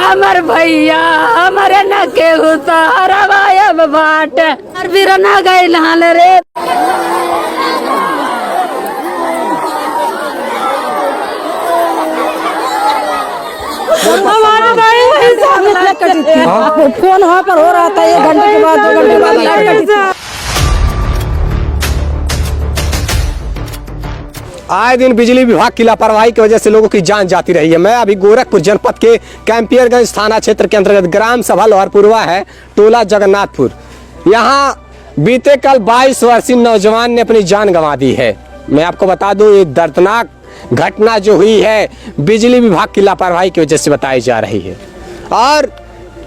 हमर भैया हमारे न के उतारा वायब बाट और फिर न गइल हाल रे। फोन वहाँ पर हो रहा था, 1 घंटे के बाद 2 घंटे के बाद लाइट कटी थी। आए दिन बिजली विभाग की लापरवाही की वजह से लोगों की जान जाती रही है। मैं अभी गोरखपुर जनपद के कैंपियरगंज थाना क्षेत्र के अंतर्गत ग्राम सभा लोहरपुरवा है, टोला जगन्नाथपुर। यहाँ बीते कल 22 वर्षीय नौजवान ने अपनी जान गंवा दी है। मैं आपको बता दूं, ये दर्दनाक घटना जो हुई है बिजली विभाग की लापरवाही की वजह से बताई जा रही है। और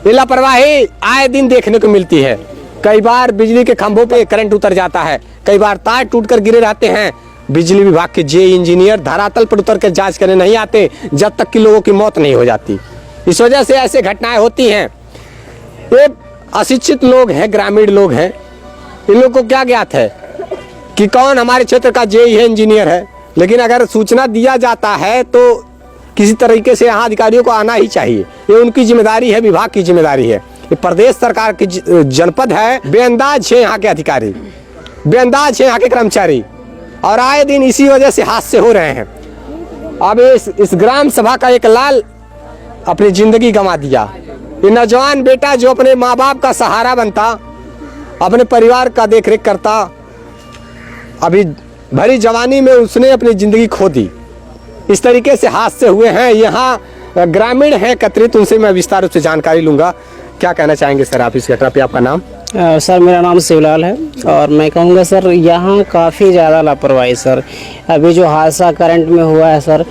ये लापरवाही आए दिन देखने को मिलती है। कई बार बिजली के खंभों पे करंट उतर जाता है, कई बार तार टूटकर गिरे रहते हैं। बिजली विभाग के जे इंजीनियर धरातल पर उतर कर जांच करने नहीं आते जब तक कि लोगों की मौत नहीं हो जाती। इस वजह से ऐसे घटनाएं होती हैं। ये अशिक्षित लोग हैं, ग्रामीण लोग हैं, इन लोगों को क्या ज्ञात है कि कौन हमारे क्षेत्र का जे है, इंजीनियर है। लेकिन अगर सूचना दिया जाता है तो किसी तरीके से यहाँ अधिकारियों को आना ही चाहिए। ये उनकी जिम्मेदारी है, विभाग की जिम्मेदारी है। ये प्रदेश सरकार की जनपद है, बेअंदाज है यहाँ के अधिकारी, बेअंदाज है यहाँ के कर्मचारी, और आए दिन इसी वजह से हादसे हो रहे हैं। अब इस ग्राम सभा का एक लाल अपनी जिंदगी गंवा दिया। ये नौजवान बेटा जो अपने माँ बाप का सहारा बनता, अपने परिवार का देखरेख करता, अभी भरी जवानी में उसने अपनी जिंदगी खो दी। इस तरीके से हादसे हुए हैं। यहाँ ग्रामीण हैं एकत्रित, उनसे मैं विस्तार रूप से जानकारी लूंगा। क्या कहना चाहेंगे सर आप इस घटना पे? आपका नाम? सर मेरा नाम शिवलाल है और मैं कहूँगा सर यहाँ काफ़ी ज़्यादा लापरवाही सर। अभी जो हादसा करंट में हुआ है सर,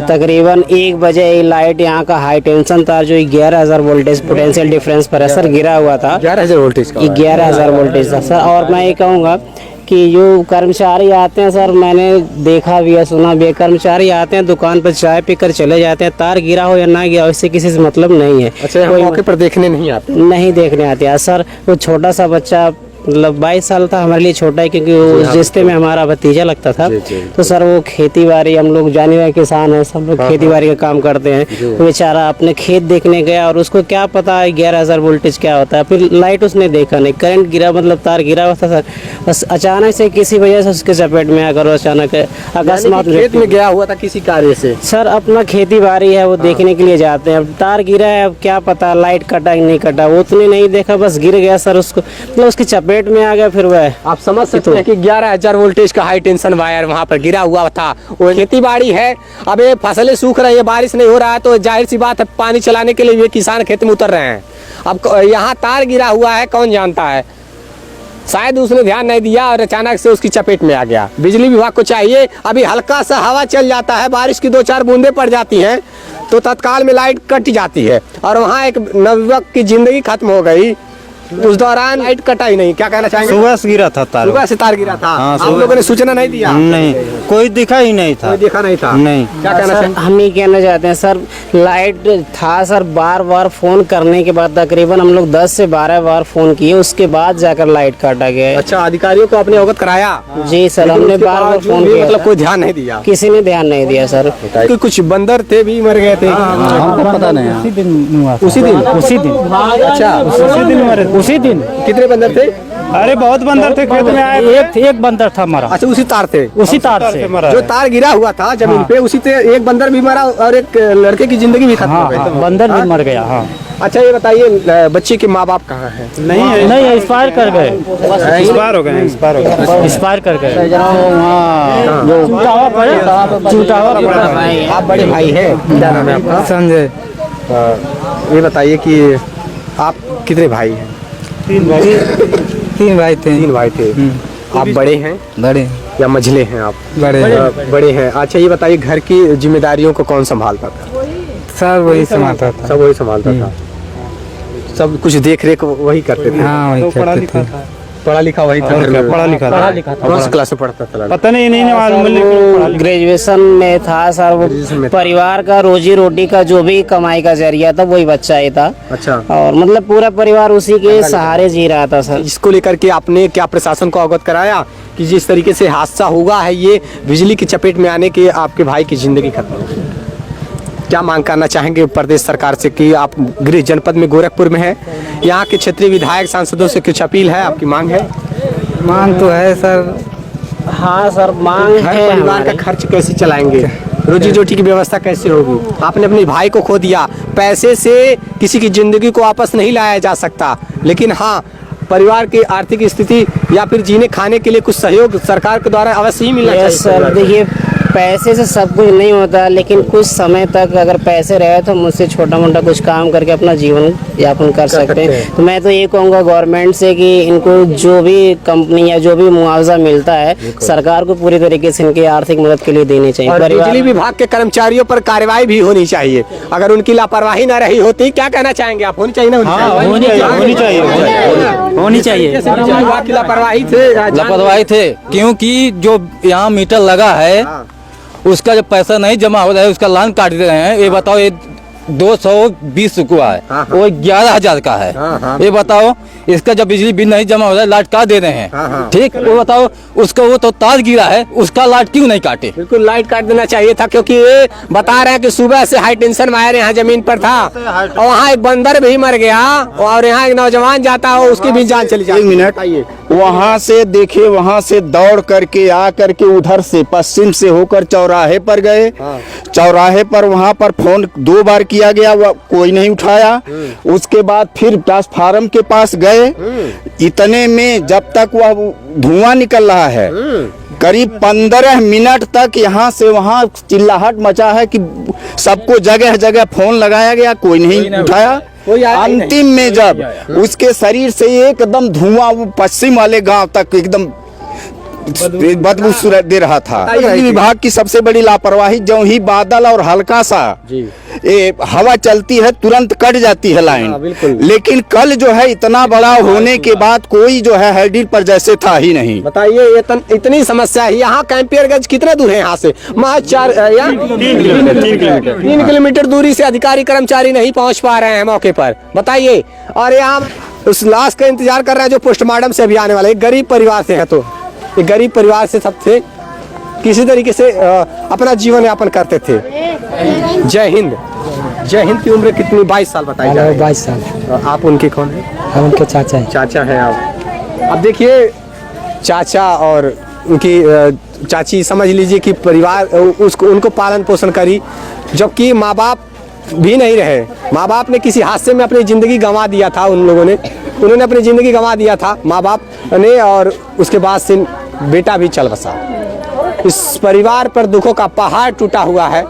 तकरीबन 1 बजे लाइट यहाँ का हाई टेंशन तार जो 11,000 वोल्टेज पोटेंशियल डिफरेंस पर है सर गिरा हुआ था। 11,000 वोल्टेज का? 11,000 वोल्टेज था सर। और मैं ये कहूँगा कि जो कर्मचारी आते हैं सर, मैंने देखा भी है, सुना भी है, कर्मचारी आते हैं दुकान पर चाय पीकर चले जाते हैं। तार गिरा हो या ना गिरा हो इससे किसी से मतलब नहीं है। अच्छा, हम मौके पर देखने नहीं आते? नहीं देखने आते हैं सर। वो छोटा सा बच्चा, मतलब 22 साल था, हमारे लिए छोटा है क्योंकि वो उस रिश्ते में हमारा भतीजा लगता था। तो सर वो खेती बाड़ी, हम लोग जाने वाले किसान हैं, सब लोग खेती बाड़ी का काम करते हैं। वो बेचारा अपने खेत देखने गया और उसको क्या पता है 11,000 वोल्टेज क्या होता है। फिर लाइट उसने देखा नहीं, करंट गिरा, मतलब तार गिरा हुआ था सर। बस अचानक से किसी वजह से उसके चपेट में आकर अचानक अकस्मात खेत में गया हुआ था किसी कार्य से? सर अपना खेती बाड़ी है, वो देखने के लिए जाते हैं। अब तार गिरा है, अब क्या पता लाइट कटा कि नहीं कटा, वो उसने नहीं देखा, बस गिर गया सर। उसको मतलब उसकी चपेट में आ गया। फिर वह आप समझ सकते हैं कि 11,000 वोल्टेज का हाई टेंशन वायर वहां पर गिरा हुआ था। वो खेती बाड़ी है, अब ये फसलें सूख रही है, बारिश नहीं हो रहा है, तो जाहिर सी बात है पानी चलाने के लिए ये किसान खेत में उतर रहे हैं। अब यहाँ तार गिरा हुआ है, कौन जानता है, शायद उसने ध्यान नहीं दिया और अचानक से उसकी चपेट में आ गया। बिजली विभाग को चाहिए, अभी हल्का सा हवा चल जाता है, बारिश की 2-4 बूंदे पड़ जाती हैं तो तत्काल में लाइट कट जाती है, और वहाँ एक नवयुवक की जिंदगी खत्म हो गई। उस दौरान लाइट कटा ही नहीं। क्या कहना चाहेंगे? सुबह से गिरा था तार। सुबह से तार गिरा था? हाँ, आप लोगों ने सूचना नहीं दिया? नहीं, कोई दिखा ही नहीं था। कोई देखा नहीं था? नहीं। क्या कहना सर, हम ये कहना चाहते हैं सर, लाइट था सर, बार बार फोन करने के बाद तकरीबन हम लोग 10 से 12 बार फोन किए, उसके बाद जाकर लाइट काटा गया। अच्छा, अधिकारियों को आपने अवगत कराया? जी सर, हमने बार बार फोन किया, मतलब कोई ध्यान नहीं दिया? किसी ने ध्यान नहीं दिया सर। कि कुछ बंदर थे भी मर गए थे? हमको पता नहीं। उसी दिन? अच्छा, उसी दिन मरे। उसी दिन कितने बंदर थे? अरे बहुत बंदर थे, खेत में आए। एक बंदर था मरा। अच्छा, उसी तार थे? उसी तार से मरा। जो तार गिरा हुआ था जमीन पे, उसी से एक बंदर भी मरा और एक लड़के की जिंदगी भी खत्म हो गई। बंदर भी मर गया। हाँ। अच्छा, ये बताइए बच्चे के माँ बाप कहाँ हैं? नहीं, एक्सपायर कर गए। एक्सपायर हो गए। एक्सपायर कर गए। चूटावा पड़ा। आप बड़े भाई हैं, क्या नाम है आपका? संजय। ये बताइए कि आप कितने भाई हैं? 3 भाई थे। 3 भाई थे। आप बड़े हैं? बड़े या मझले हैं आप? बड़े हैं। अच्छा, ये बताइए घर की जिम्मेदारियों को कौन संभालता था? सब वही संभालता था। सब वही संभालता था, सब कुछ देख रेख वही करते थे? हाँ, वही करते थे। पढ़ा लिखा वही था? पढ़ा लिखा था। कौन सी क्लास में पढ़ता था? पता नहीं मालूम। ग्रेजुएशन में था सर। वो परिवार का रोजी रोटी का जो भी कमाई का जरिया था वही बच्चा ही था। अच्छा। और मतलब पूरा परिवार उसी के सहारे जी रहा था सर। इसको लेकर के आपने क्या प्रशासन को अवगत कराया कि जिस तरीके से हादसा हुआ है, ये बिजली की चपेट में आने के आपके भाई की जिंदगी खत्म हो गई? क्या मांग करना चाहेंगे प्रदेश सरकार से कि आप गृह जनपद में गोरखपुर में है, यहाँ के क्षेत्रीय विधायक सांसदों से कुछ अपील है, आपकी मांग है? मांग तो है सर। हाँ सर, मांग घर है परिवार का खर्च कैसे चलाएंगे, रोजी रोटी की व्यवस्था कैसे होगी? आपने अपने भाई को खो दिया, पैसे से किसी की जिंदगी को वापस नहीं लाया जा सकता, लेकिन हाँ परिवार की आर्थिक स्थिति या फिर जीने खाने के लिए कुछ सहयोग सरकार के द्वारा अवश्य ही मिलना चाहिए। सर देखिए, पैसे से सब कुछ नहीं होता, लेकिन कुछ समय तक अगर पैसे रहे तो मुझसे छोटा मोटा कुछ काम करके अपना जीवन यापन कर सकते हैं। तो मैं तो ये कहूँगा गवर्नमेंट से कि इनको जो भी कंपनी या जो भी मुआवजा मिलता है सरकार को पूरी तरीके से इनकी आर्थिक मदद के लिए देनी चाहिए। और बिजली विभाग के कर्मचारियों पर कार्रवाई भी होनी चाहिए, अगर उनकी लापरवाही न रही होती। क्या कहना चाहेंगे आप? होनी चाहिए ना? होनी चाहिए। विभाग की लापरवाही थे क्योंकि जो यहाँ मीटर लगा है उसका जब पैसा नहीं जमा हो रहा है उसका लाइन काट दे रहे हैं। ये बताओ, ये 220 रुपया है, वो 11,000 का है। ये बताओ, इसका जब बिजली बिल नहीं जमा हो रहा है लाइट काट दे रहे हैं। ठीक, वो बताओ, उसका वो तो तार गिरा है, उसका लाइट क्यों नहीं काटे? बिल्कुल लाइट काट देना चाहिए था, क्योंकि ये बता रहे हैं कि सुबह से हाई टेंशन वायर यहाँ जमीन पर था और वहाँ एक बंदर भी मर गया और यहाँ एक नौजवान जाता हो उसकी भी जान चली जाती। 1 मिनट, वहाँ से देखिए, वहाँ से दौड़ करके आ करके उधर से पश्चिम से होकर चौराहे पर गए। चौराहे पर वहाँ पर फोन 2 बार किया गया, कोई नहीं उठाया। उसके बाद फिर ट्रांसफार्मर के पास गए। इतने में जब तक वह धुआं निकल रहा है, करीब 15 मिनट तक यहाँ से वहाँ चिल्लाहट मचा है कि सबको जगह जगह फोन लगाया गया, कोई नहीं उठाया। अंतिम में जब उसके शरीर से एकदम धुआं पश्चिम वाले गांव तक एकदम बदबू दे रहा था। बिजली विभाग की सबसे बड़ी लापरवाही, जो ही बादल और हल्का सा ये हवा चलती है तुरंत कट जाती है लाइन। लेकिन कल जो है इतना बड़ा होने के बाद कोई जो है हैंडल पर जैसे था ही नहीं। बताइए, इतनी समस्या है। यहाँ कैंपियरगंज कितने दूर है यहाँ से? 3 किलोमीटर दूरी से अधिकारी कर्मचारी नहीं पहुँच पा रहे हैं मौके पर, बताइए। और यहाँ उस लाश का इंतजार कर रहे हैं जो पोस्टमार्टम से अभी आने वाला है। गरीब परिवार से है, तो एक गरीब परिवार से सबसे किसी तरीके से अपना जीवन यापन करते थे। जय हिंद। जय हिंद की उम्र कितनी? 22 साल बताई जा रही है। 22 साल। आप उनके कौन है? हम उनके चाचा हैं। चाचा है आप। अब देखिए, चाचा और उनकी चाची, समझ लीजिए कि परिवार उनको पालन पोषण करी, जबकि माँ बाप भी नहीं रहे। माँ बाप ने किसी हादसे में अपनी ज़िंदगी गंवा दिया था। उन्होंने अपनी ज़िंदगी गंवा दिया था माँ बाप ने, और उसके बाद से बेटा भी चल बसा। इस परिवार पर दुखों का पहाड़ टूटा हुआ है।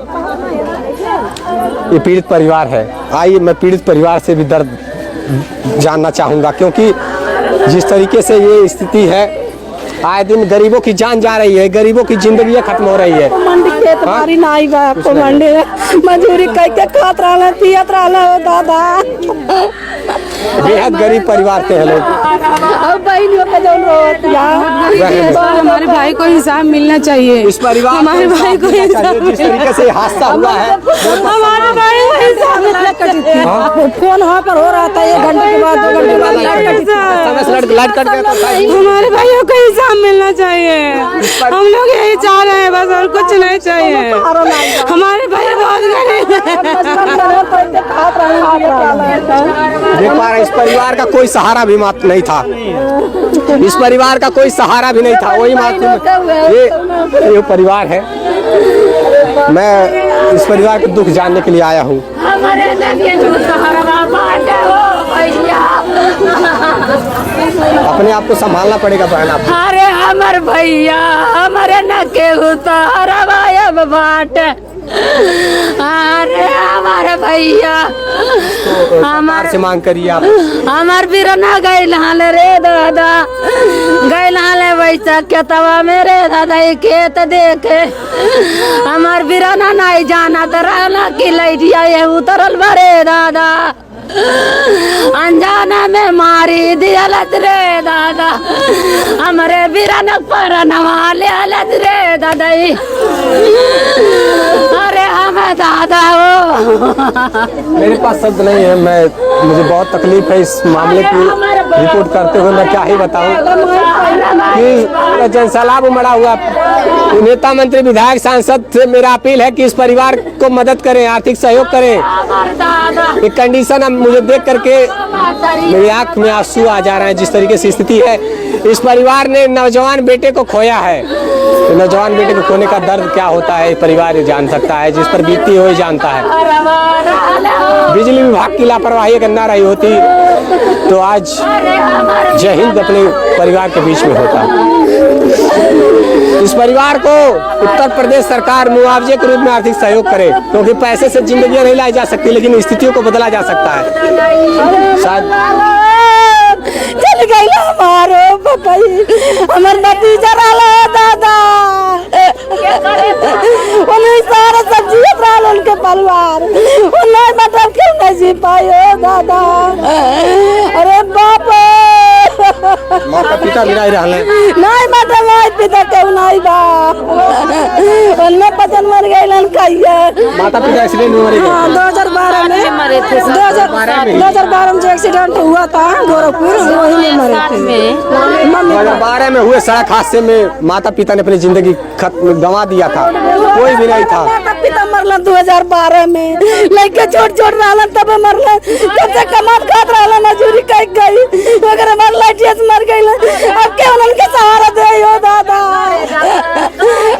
ये पीड़ित परिवार है। आइए, मैं पीड़ित परिवार से भी दर्द जानना चाहूँगा, क्योंकि जिस तरीके से ये स्थिति है, आए दिन गरीबों की जान जा रही है, गरीबों की जिंदगी खत्म हो रही है। मंडी खेत बारी नहीं बा, को मंडी में मजदूरी करके खात रहला, पियत रहला दादा। बेहद गरीब परिवार से है लोग। अब बहनियों का जो हमारे भाई को हिसाब मिलना चाहिए। इस परिवार हमारे भाई को हिसाब जिस तरीके से हादसा हुआ है, हमारे भाई को हिसाब मिलना चाहिए। फोन वहाँ पर हो रहा था, 1 घंटे के बाद 2 घंटे के बाद लाइट कट गया था। हमारे भाइयों को हिसाब मिलना चाहिए। हम लोग यही चाह रहे हैं, बस और कुछ नहीं चाहिए। हमारे भाई बहुत गरीब देख पा रहे, इस परिवार का कोई सहारा भी मात्र नहीं था। इस परिवार का कोई सहारा भी नहीं था। वही मात्र ये परिवार है। मैं इस परिवार के दुख जानने के लिए आया हूँ। अपने आप को संभालना पड़ेगा बहन आप। अरे हमारे भैया, हमारे न केहू सहारा बाट। अरे हमारे भैया, हमारे से मांग करिए आप। हमार बिरना गैल हाल रे दादा, गैल हाल वैसा खेतवा मेरे दादा ये खेत देखे। हमार बिरना नहीं जाना तो रहना की लैटिया ये उतरल बरे दादा, अनजाना में मारी दियालत रे दादा। हमारे बिरना पर नवाले हालत रे दादा। अरे हमें दादा हो, मेरे पास शब्द नहीं है। मुझे बहुत तकलीफ है इस मामले की। रिपोर्ट करते हुए मैं क्या ही बताऊं कि जनसैलाब उमड़ा हुआ। नेता मंत्री विधायक सांसद से मेरा अपील है कि इस परिवार को मदद करें, आर्थिक सहयोग करें। ये कंडीशन अब मुझे देख करके मेरी आंख में आंसू आ जा रहे हैं। जिस तरीके से स्थिति है, इस परिवार ने नौजवान बेटे को खोया है। तो नौजवान बेटे को खोने का दर्द क्या होता है परिवार जान सकता है, जिस पर बीती हुई जानता है। बिजली विभाग की लापरवाही अगर न रही होती तो आज जय हिंद अपने परिवार के बीच में होता। इस परिवार को उत्तर प्रदेश सरकार मुआवजे के रूप में आर्थिक सहयोग करे, क्योंकि पैसे से जिंदगी नहीं लाई जा सकती, लेकिन स्थितियों को बदला जा सकता है। शायद चल गई हमारे हमार भतीजा रहा दादा, उन्हें सारा सब्जी रहा उनके परिवार, उन्हें मतलब क्यों नहीं जी पाए दादा। अरे बाप माता पिता भी नहीं रहले, नहीं बेटा माई पिता क्यों नहीं बा, उन्हें पतन मर गए खाइए। माता पिता एक्सीडेंट में मरे गए। 2012 में मरे थे। 2012 में जो एक्सीडेंट हुआ था गोरखपुर, वही में मरे थे। 2012 में हुए सड़क हादसे में माता पिता ने अपनी जिंदगी गंवा दिया था, कोई भी नहीं था। माता पिता मरला 2012 में, लड़के छोट छोट रहा तब मरला, कैसे कमात खात रहा मजूरी कई गई अगर मर लाठिया से मर गई। अब क्या उनके सहारा दे हो दादा,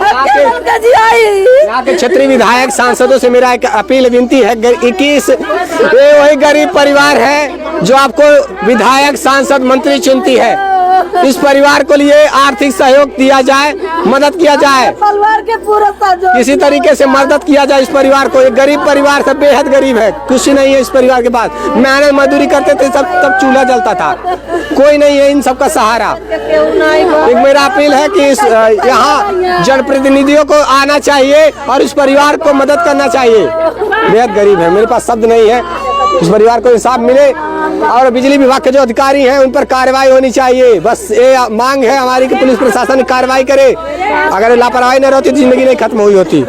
अब क्या उनका जियाई। यहाँ के क्षेत्रीय विधायक सांसदों से मेरा एक अपील विनती है, 21 ये वही गरीब परिवार है जो आपको विधायक सांसद मंत्री चुनती है। इस परिवार को लिए आर्थिक सहयोग दिया जाए, मदद किया जाए, परिवार के पूरा सहयोग किसी तरीके से मदद किया जाए इस परिवार को। एक गरीब परिवार से बेहद गरीब है, कुछ नहीं है इस परिवार के पास। मेहनत मजदूरी करते थे सब, तब चूल्हा जलता था, कोई नहीं है इन सबका सहारा। एक मेरा अपील है कि यहाँ जनप्रतिनिधियों को आना चाहिए और इस परिवार को मदद करना चाहिए। बेहद गरीब है, मेरे पास शब्द नहीं है। इस परिवार को इंसाफ मिले और बिजली विभाग के जो अधिकारी हैं उन पर कार्रवाई होनी चाहिए। बस ये मांग है हमारी कि पुलिस प्रशासन कार्रवाई करे। अगर लापरवाही न रहती तो जिंदगी नहीं खत्म हुई होती।